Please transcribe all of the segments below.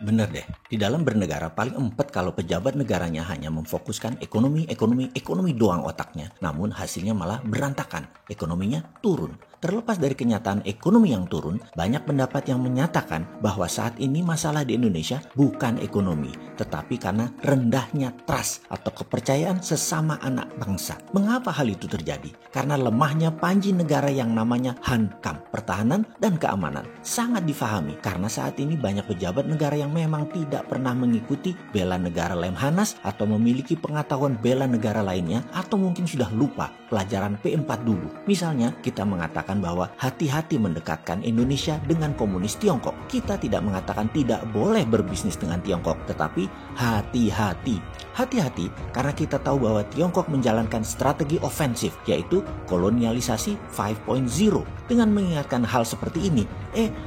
Bener deh, di dalam bernegara paling empet kalau pejabat negaranya hanya memfokuskan ekonomi doang otaknya. Namun hasilnya malah berantakan, ekonominya turun. Terlepas dari kenyataan ekonomi yang turun, banyak pendapat yang menyatakan bahwa saat ini masalah di Indonesia bukan ekonomi, tetapi karena rendahnya trust atau kepercayaan sesama anak bangsa. Mengapa hal itu terjadi? Karena lemahnya panji negara yang namanya Hankam, pertahanan dan keamanan. Sangat difahami karena saat ini banyak pejabat negara yang memang tidak pernah mengikuti bela negara Lemhanas atau memiliki pengetahuan bela negara lainnya, atau mungkin sudah lupa pelajaran P4 dulu. Misalnya kita mengatakan bahwa hati-hati mendekatkan Indonesia dengan komunis Tiongkok. Kita tidak mengatakan tidak boleh berbisnis dengan Tiongkok, tetapi hati-hati. Hati-hati karena kita tahu bahwa Tiongkok menjalankan strategi ofensif, yaitu kolonialisasi 5.0. Dengan mengingatkan hal seperti ini,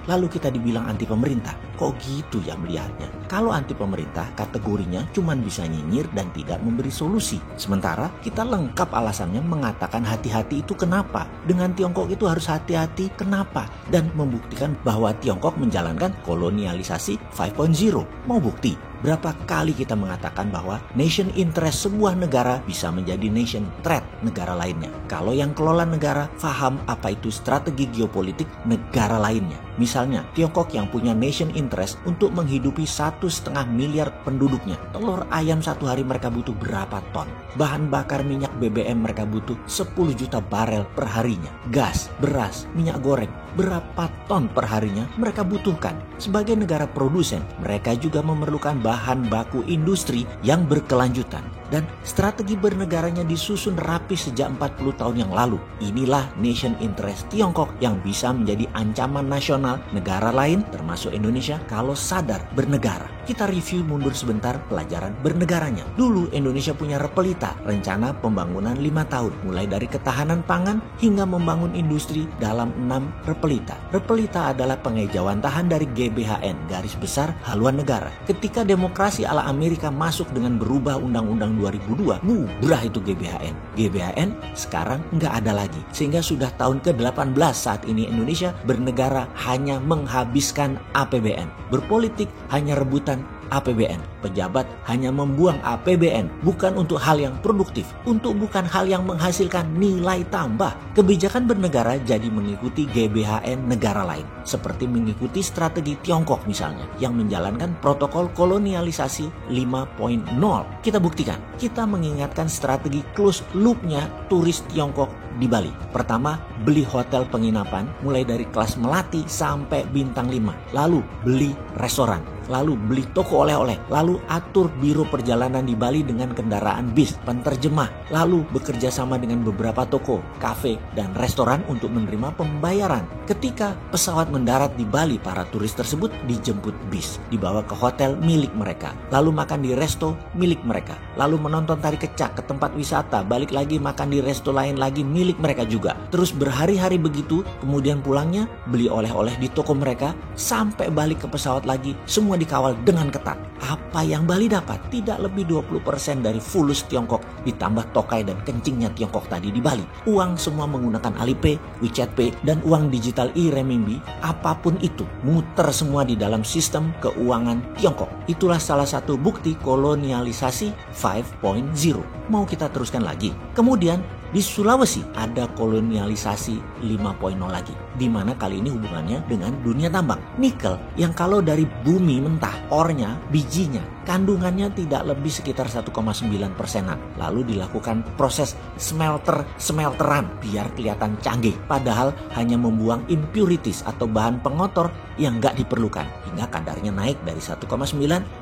lalu kita dibilang anti pemerintah. Kok gitu ya melihatnya? Kalau anti pemerintah, kategorinya cuma bisa nyinyir dan tidak memberi solusi. Sementara kita lengkap alasannya mengatakan hati-hati itu kenapa? Dengan Tiongkok itu harus hati-hati kenapa? Dan membuktikan bahwa Tiongkok menjalankan kolonialisasi 5.0. Mau bukti? Berapa kali kita mengatakan bahwa nation interest sebuah negara bisa menjadi nation threat negara lainnya. Kalau yang kelola negara paham apa itu strategi geopolitik negara lainnya. Misalnya Tiongkok yang punya nation interest untuk menghidupi 1,5 miliar penduduknya. Telur ayam satu hari mereka butuh berapa ton? Bahan bakar minyak BBM mereka butuh 10 juta barel per harinya. Gas, beras, minyak goreng, berapa ton per harinya mereka butuhkan. Sebagai negara produsen, mereka juga memerlukan bahan baku industri yang berkelanjutan. Dan strategi bernegaranya disusun rapi sejak 40 tahun yang lalu. Inilah nation interest Tiongkok yang bisa menjadi ancaman nasional negara lain termasuk Indonesia kalau sadar bernegara. Kita review mundur sebentar pelajaran bernegaranya. Dulu Indonesia punya Repelita, rencana pembangunan 5 tahun. Mulai dari ketahanan pangan hingga membangun industri dalam 6 Repelita. Repelita adalah pengejauhan tahan dari GBHN, garis besar haluan negara. Ketika demokrasi ala Amerika masuk dengan berubah undang-undang 2002, bubrah itu GBHN. GBHN sekarang nggak ada lagi. Sehingga sudah tahun ke-18 saat ini Indonesia bernegara hanya menghabiskan APBN. Berpolitik hanya rebutan APBN. Pejabat hanya membuang APBN bukan untuk hal yang produktif, bukan hal yang menghasilkan nilai tambah. Kebijakan bernegara jadi mengikuti GBHN negara lain, seperti mengikuti strategi Tiongkok misalnya yang menjalankan protokol kolonialisasi 5.0. Kita buktikan, kita mengingatkan strategi close loop-nya turis Tiongkok di Bali. Pertama, beli hotel penginapan mulai dari kelas melati sampai bintang 5. Lalu beli restoran, lalu beli toko oleh-oleh, lalu atur biro perjalanan di Bali dengan kendaraan bis, penterjemah, lalu bekerja sama dengan beberapa toko, kafe, dan restoran untuk menerima pembayaran. Ketika pesawat mendarat di Bali, para turis tersebut dijemput bis, dibawa ke hotel milik mereka, lalu makan di resto milik mereka, lalu menonton tari kecak ke tempat wisata, balik lagi makan di resto lain lagi milik mereka juga. Terus berhari-hari begitu, kemudian pulangnya beli oleh-oleh di toko mereka, sampai balik ke pesawat lagi, semua dikawal dengan ketat. Apa yang Bali dapat? Tidak lebih 20% dari fulus Tiongkok ditambah tokai dan kencingnya Tiongkok tadi di Bali. Uang semua menggunakan Alipay, WeChat Pay, dan uang digital e-renminbi, apapun itu, muter semua di dalam sistem keuangan Tiongkok. Itulah salah satu bukti kolonialisasi 5.0. Mau kita teruskan lagi. Kemudian di Sulawesi ada kolonialisasi 5.0 lagi, di mana kali ini hubungannya dengan dunia tambang. Nikel yang kalau dari bumi mentah, ornya, bijinya, kandungannya tidak lebih sekitar 1,9%-an. Lalu dilakukan proses smelteran biar kelihatan canggih, padahal hanya membuang impurities atau bahan pengotor yang nggak diperlukan, hingga kadarnya naik dari 1,9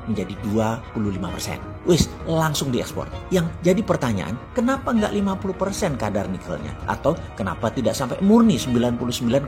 menjadi 25%. Wis, langsung diekspor. Yang jadi pertanyaan, kenapa nggak 50% kadar nikelnya? Atau kenapa tidak sampai murni 99,9%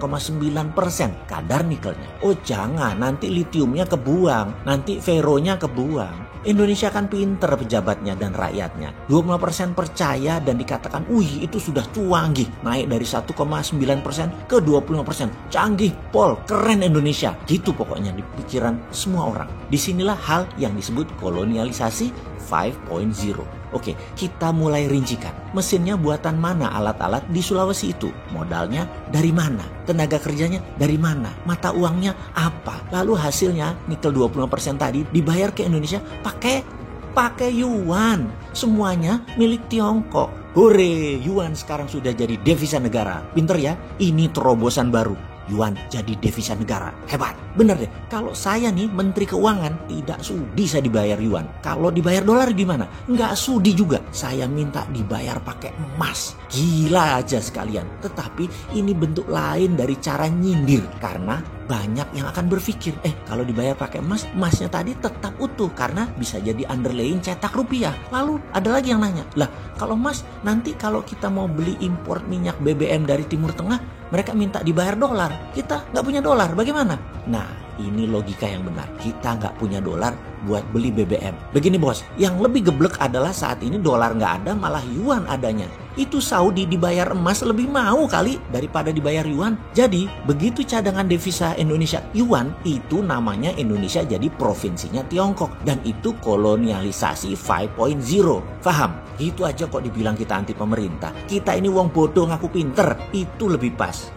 kadar nikelnya? Oh jangan, nanti litiumnya kebuang, nanti feronya kebuang. Indonesia kan pinter pejabatnya dan rakyatnya. 20% percaya dan dikatakan, wih itu sudah canggih. Naik dari 1,9% ke 25%. Canggih, Pol, keren Indonesia. Gitu pokoknya di pikiran semua orang. Disinilah hal yang disebut kolonialisasi 5.0. Oke, kita mulai rincikan. Mesinnya buatan mana alat-alat di Sulawesi itu? Modalnya dari mana? Tenaga kerjanya dari mana? Mata uangnya apa? Lalu hasilnya nikel 25% tadi dibayar ke Indonesia pakai yuan. Semuanya milik Tiongkok. Hore, yuan sekarang sudah jadi devisa negara. Pinter ya? Ini terobosan baru. Yuan jadi devisa negara. Hebat. Bener deh. Kalau saya nih Menteri Keuangan, tidak sudi saya dibayar yuan. Kalau dibayar dolar gimana? Nggak sudi juga. Saya minta dibayar pakai emas. Gila aja sekalian. Tetapi ini bentuk lain dari cara nyindir. Karena banyak yang akan berpikir, kalau dibayar pakai emas, emasnya tadi tetap utuh. Karena bisa jadi underlaying cetak rupiah. Lalu ada lagi yang nanya, lah kalau emas nanti kalau kita mau beli impor minyak BBM dari Timur Tengah, mereka minta dibayar dolar. Kita nggak punya dolar, bagaimana? Nah, ini logika yang benar. Kita nggak punya dolar buat beli BBM. Begini bos, yang lebih geblek adalah saat ini dolar nggak ada, malah yuan adanya. Itu Saudi dibayar emas lebih mau kali daripada dibayar yuan. Jadi, begitu cadangan devisa Indonesia yuan, itu namanya Indonesia jadi provinsinya Tiongkok. Dan itu kolonialisasi 5.0. Paham? Itu aja kok dibilang kita anti pemerintah. Kita ini wong bodoh ngaku pinter. Itu lebih pas.